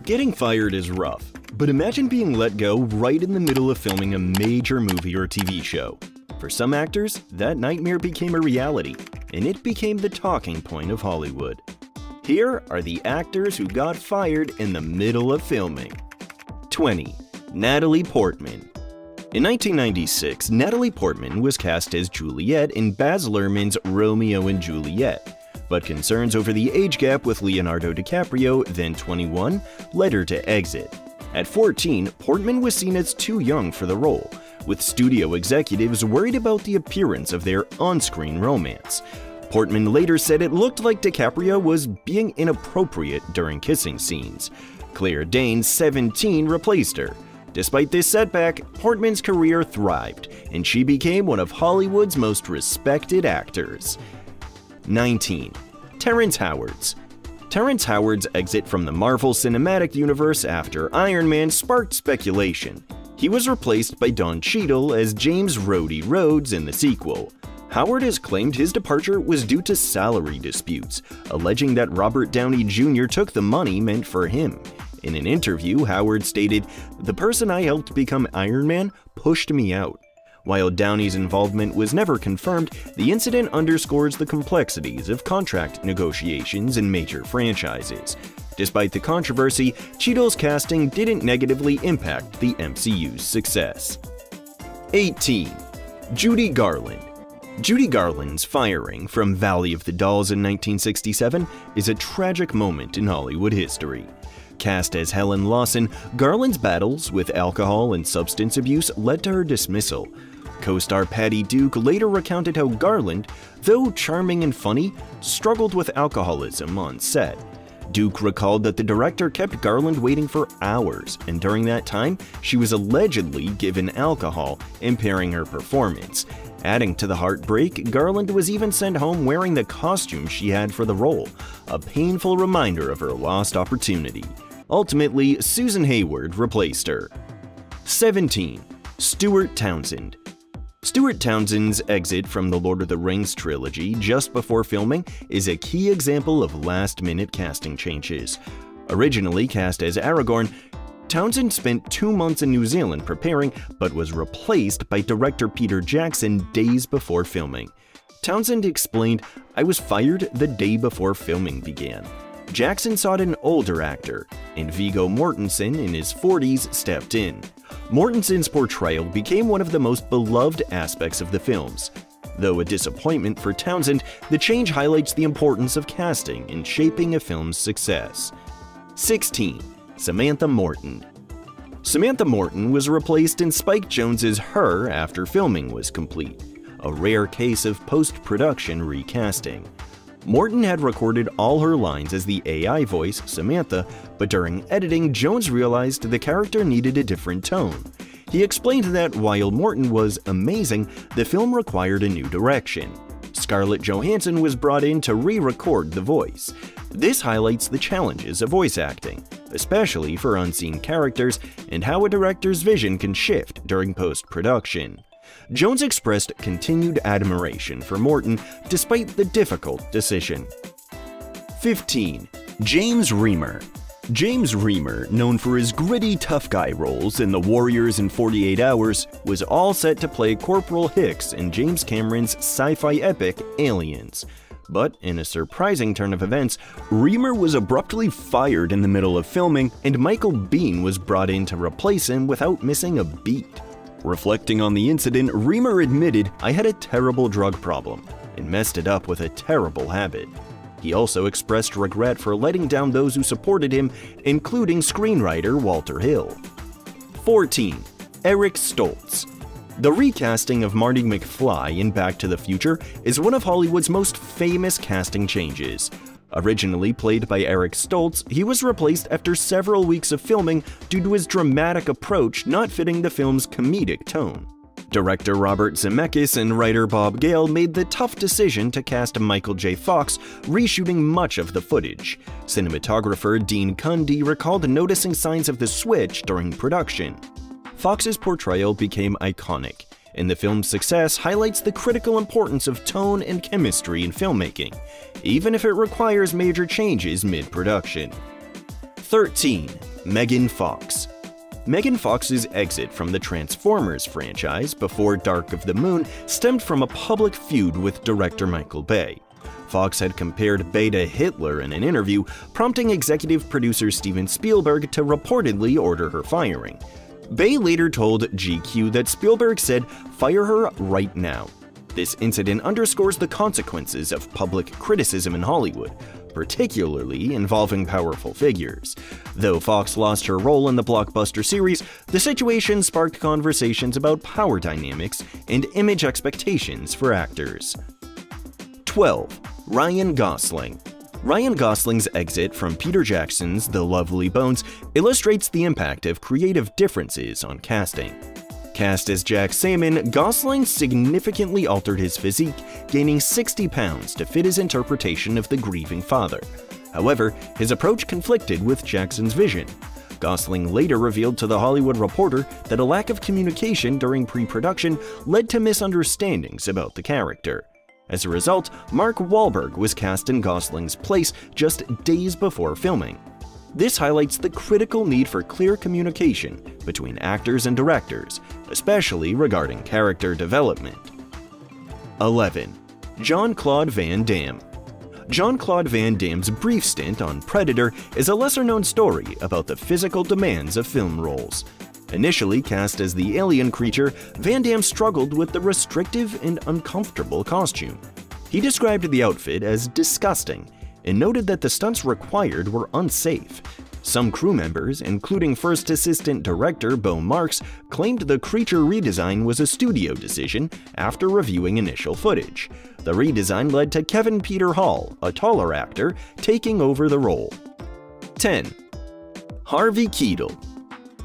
Getting fired is rough, but imagine being let go right in the middle of filming a major movie or TV show. For some actors, that nightmare became a reality, and it became the talking point of Hollywood. Here are the actors who got fired in the middle of filming. 20. Natalie Portman. In 1996, Natalie Portman was cast as Juliet in Baz Luhrmann's Romeo and Juliet, but concerns over the age gap with Leonardo DiCaprio, then 21, led her to exit. At 14, Portman was seen as too young for the role, with studio executives worried about the appearance of their on-screen romance. Portman later said it looked like DiCaprio was being inappropriate during kissing scenes. Claire Danes, 17, replaced her. Despite this setback, Portman's career thrived, and she became one of Hollywood's most respected actors. 19. Terrence Howard. Terrence Howard's exit from the Marvel Cinematic Universe after Iron Man sparked speculation. He was replaced by Don Cheadle as James Rhodey Rhodes in the sequel. Howard has claimed his departure was due to salary disputes, alleging that Robert Downey Jr. took the money meant for him. In an interview, Howard stated, "The person I helped become Iron Man pushed me out." While Downey's involvement was never confirmed, the incident underscores the complexities of contract negotiations in major franchises. Despite the controversy, Cheadle's casting didn't negatively impact the MCU's success. 18. Judy Garland. Judy Garland's firing from Valley of the Dolls in 1967 is a tragic moment in Hollywood history. Cast as Helen Lawson, Garland's battles with alcohol and substance abuse led to her dismissal. Co-star Patty Duke later recounted how Garland, though charming and funny, struggled with alcoholism on set. Duke recalled that the director kept Garland waiting for hours, and during that time, she was allegedly given alcohol, impairing her performance. Adding to the heartbreak, Garland was even sent home wearing the costume she had for the role, a painful reminder of her lost opportunity. Ultimately, Susan Hayward replaced her. 17. Stuart Townsend. Stuart Townsend's exit from the Lord of the Rings trilogy just before filming is a key example of last-minute casting changes. Originally cast as Aragorn, Townsend spent 2 months in New Zealand preparing, but was replaced by director Peter Jackson days before filming. Townsend explained, "I was fired the day before filming began." Jackson sought an older actor, and Viggo Mortensen in his 40s stepped in. Mortensen's portrayal became one of the most beloved aspects of the films. Though a disappointment for Townsend, the change highlights the importance of casting in shaping a film's success. 16. Samantha Morton. Samantha Morton was replaced in Spike Jonze's Her after filming was complete, a rare case of post-production recasting. Morton had recorded all her lines as the AI voice, Samantha, but during editing, Jones realized the character needed a different tone. He explained that while Morton was amazing, the film required a new direction. Scarlett Johansson was brought in to re-record the voice. This highlights the challenges of voice acting, especially for unseen characters, and how a director's vision can shift during post-production. Jones expressed continued admiration for Morton despite the difficult decision. 15. James Remar. James Remar, known for his gritty tough guy roles in The Warriors in 48 Hours, was all set to play Corporal Hicks in James Cameron's sci-fi epic Aliens. But in a surprising turn of events, Remar was abruptly fired in the middle of filming, and Michael Biehn was brought in to replace him without missing a beat. Reflecting on the incident, Remar admitted, "I had a terrible drug problem and messed it up with a terrible habit." He also expressed regret for letting down those who supported him, including screenwriter Walter Hill. 14. Eric Stoltz. The recasting of Marty McFly in Back to the Future is one of Hollywood's most famous casting changes. Originally played by Eric Stoltz, he was replaced after several weeks of filming due to his dramatic approach not fitting the film's comedic tone. Director Robert Zemeckis and writer Bob Gale made the tough decision to cast Michael J. Fox, reshooting much of the footage. Cinematographer Dean Cundey recalled noticing signs of the switch during production. Fox's portrayal became iconic, and the film's success highlights the critical importance of tone and chemistry in filmmaking, even if it requires major changes mid-production. 13. Megan Fox. Megan Fox's exit from the Transformers franchise before Dark of the Moon stemmed from a public feud with director Michael Bay. Fox had compared Bay to Hitler in an interview, prompting executive producer Steven Spielberg to reportedly order her firing. Bay later told GQ that Spielberg said, "Fire her right now." This incident underscores the consequences of public criticism in Hollywood, particularly involving powerful figures. Though Fox lost her role in the blockbuster series, the situation sparked conversations about power dynamics and image expectations for actors. 12. Ryan Gosling. Ryan Gosling's exit from Peter Jackson's The Lovely Bones illustrates the impact of creative differences on casting. Cast as Jack Salmon, Gosling significantly altered his physique, gaining 60 pounds to fit his interpretation of the grieving father. However, his approach conflicted with Jackson's vision. Gosling later revealed to The Hollywood Reporter that a lack of communication during pre-production led to misunderstandings about the character. As a result, Mark Wahlberg was cast in Gosling's place just days before filming. This highlights the critical need for clear communication between actors and directors, especially regarding character development. 11. Jean-Claude Van Damme. Jean-Claude Van Damme's brief stint on Predator is a lesser-known story about the physical demands of film roles. Initially cast as the alien creature, Van Damme struggled with the restrictive and uncomfortable costume. He described the outfit as disgusting and noted that the stunts required were unsafe. Some crew members, including first assistant director Bo Marks, claimed the creature redesign was a studio decision after reviewing initial footage. The redesign led to Kevin Peter Hall, a taller actor, taking over the role. 10. Harvey Keitel.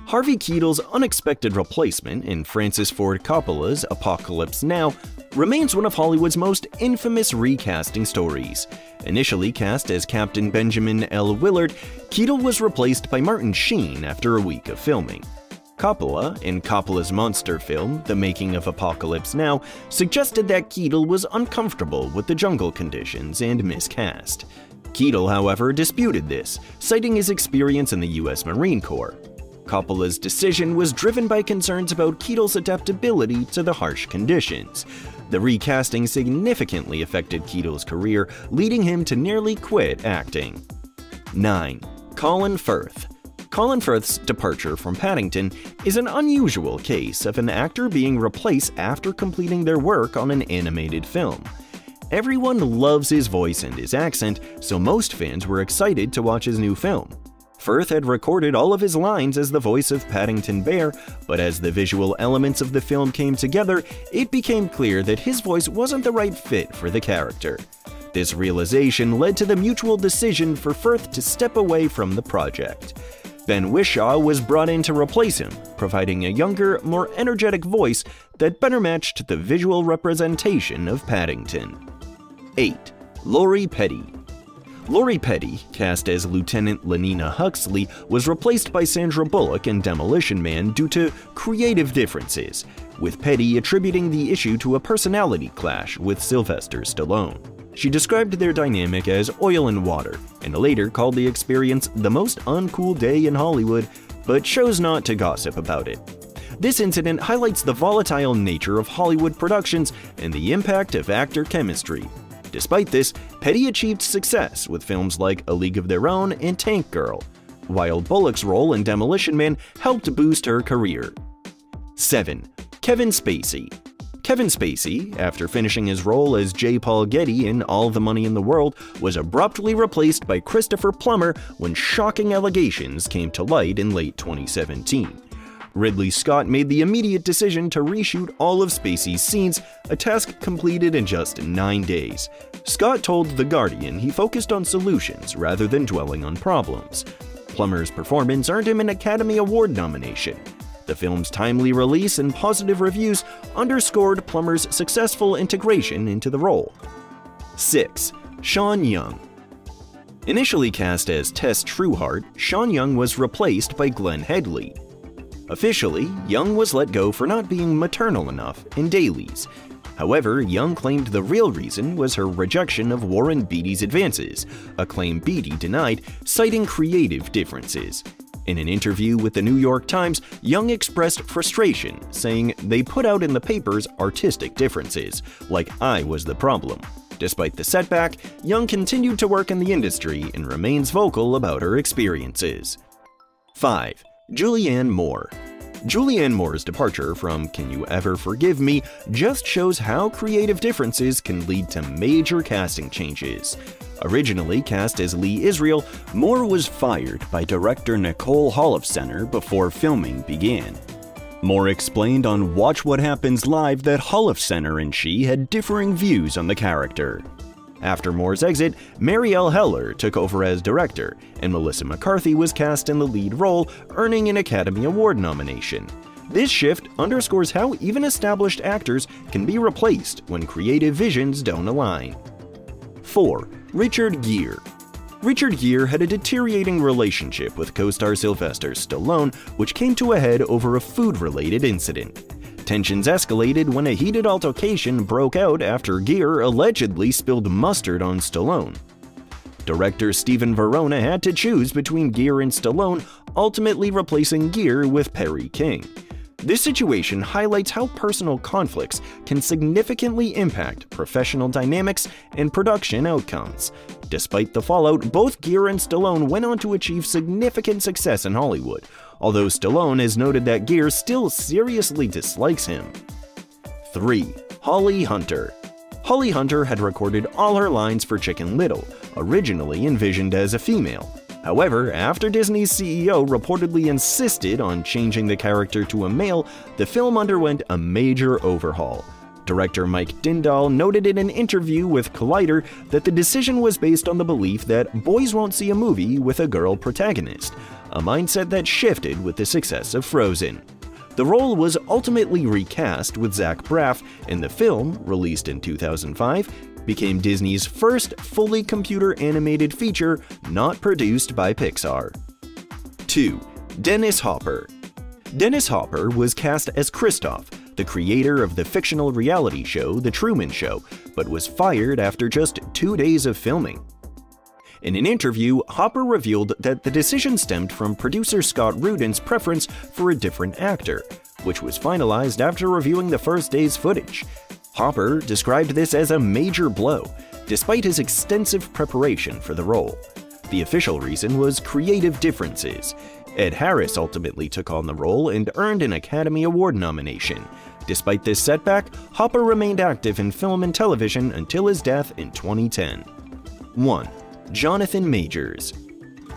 Harvey Keitel's unexpected replacement in Francis Ford Coppola's Apocalypse Now remains one of Hollywood's most infamous recasting stories. Initially cast as Captain Benjamin L. Willard, Keitel was replaced by Martin Sheen after a week of filming. Coppola, in Coppola's monster film, The Making of Apocalypse Now, suggested that Keitel was uncomfortable with the jungle conditions and miscast. Keitel, however, disputed this, citing his experience in the U.S. Marine Corps. Coppola's decision was driven by concerns about Keitel's adaptability to the harsh conditions. The recasting significantly affected Keitel's career, leading him to nearly quit acting. 9. Colin Firth. Colin Firth's departure from Paddington is an unusual case of an actor being replaced after completing their work on an animated film. Everyone loves his voice and his accent, so most fans were excited to watch his new film. Firth had recorded all of his lines as the voice of Paddington Bear, but as the visual elements of the film came together, it became clear that his voice wasn't the right fit for the character. This realization led to the mutual decision for Firth to step away from the project. Ben Whishaw was brought in to replace him, providing a younger, more energetic voice that better matched the visual representation of Paddington. 8. Lori Petty. Lori Petty, cast as Lieutenant Lenina Huxley, was replaced by Sandra Bullock in Demolition Man due to creative differences, with Petty attributing the issue to a personality clash with Sylvester Stallone. She described their dynamic as oil and water, and later called the experience the most uncool day in Hollywood, but chose not to gossip about it. This incident highlights the volatile nature of Hollywood productions and the impact of actor chemistry. Despite this, Petty achieved success with films like A League of Their Own and Tank Girl, while Bullock's role in Demolition Man helped boost her career. 7. Kevin Spacey. Kevin Spacey, after finishing his role as J. Paul Getty in All the Money in the World, was abruptly replaced by Christopher Plummer when shocking allegations came to light in late 2017. Ridley Scott made the immediate decision to reshoot all of Spacey's scenes, a task completed in just 9 days. Scott told The Guardian he focused on solutions rather than dwelling on problems. Plummer's performance earned him an Academy Award nomination. The film's timely release and positive reviews underscored Plummer's successful integration into the role. 6. Sean Young. Initially cast as Tess Trueheart, Sean Young was replaced by Glenn Headley. Officially, Young was let go for not being maternal enough in dailies. However, Young claimed the real reason was her rejection of Warren Beatty's advances, a claim Beatty denied, citing creative differences. In an interview with the New York Times, Young expressed frustration, saying they put out in the papers artistic differences, like I was the problem. Despite the setback, Young continued to work in the industry and remains vocal about her experiences. 5. Julianne Moore. Julianne Moore's departure from Can You Ever Forgive Me just shows how creative differences can lead to major casting changes. Originally cast as Lee Israel, Moore was fired by director Nicole Holofcener before filming began. Moore explained on Watch What Happens Live that Holofcener and she had differing views on the character. After Moore's exit, Marielle Heller took over as director, and Melissa McCarthy was cast in the lead role, earning an Academy Award nomination. This shift underscores how even established actors can be replaced when creative visions don't align. 4. Richard Gere. Richard Gere had a deteriorating relationship with co-star Sylvester Stallone, which came to a head over a food-related incident. Tensions escalated when a heated altercation broke out after Gere allegedly spilled mustard on Stallone. Director Stephen Verona had to choose between Gere and Stallone, ultimately replacing Gere with Perry King. This situation highlights how personal conflicts can significantly impact professional dynamics and production outcomes. Despite the fallout, both Gere and Stallone went on to achieve significant success in Hollywood, although Stallone has noted that Gere still seriously dislikes him. 3. Holly Hunter. Holly Hunter had recorded all her lines for Chicken Little, originally envisioned as a female. However, after Disney's CEO reportedly insisted on changing the character to a male, the film underwent a major overhaul. Director Mike Dindal noted in an interview with Collider that the decision was based on the belief that boys won't see a movie with a girl protagonist, a mindset that shifted with the success of Frozen. The role was ultimately recast with Zach Braff, and the film, released in 2005, became Disney's first fully computer-animated feature not produced by Pixar. 2. Dennis Hopper. Dennis Hopper was cast as Kristoff, the creator of the fictional reality show The Truman Show, but was fired after just 2 days of filming. In an interview, Hopper revealed that the decision stemmed from producer Scott Rudin's preference for a different actor, which was finalized after reviewing the first day's footage. Hopper described this as a major blow, despite his extensive preparation for the role. The official reason was creative differences. Ed Harris ultimately took on the role and earned an Academy Award nomination. Despite this setback, Hopper remained active in film and television until his death in 2010. 1. Jonathan Majors.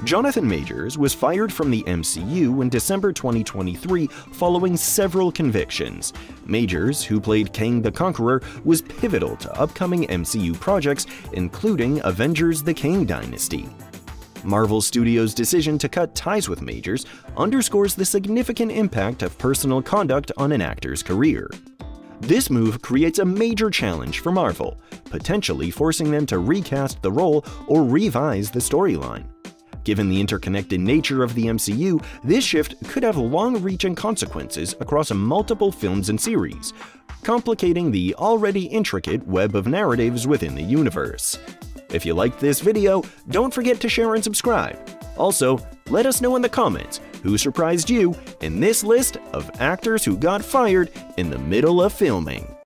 Jonathan Majors was fired from the MCU in December 2023 following several convictions. Majors, who played Kang the Conqueror, was pivotal to upcoming MCU projects, including Avengers: The Kang Dynasty. Marvel Studios' decision to cut ties with Majors underscores the significant impact of personal conduct on an actor's career. This move creates a major challenge for Marvel, potentially forcing them to recast the role or revise the storyline. Given the interconnected nature of the MCU, this shift could have long-reaching consequences across multiple films and series, complicating the already intricate web of narratives within the universe. If you liked this video, don't forget to share and subscribe. Also, let us know in the comments who surprised you in this list of actors who got fired in the middle of filming.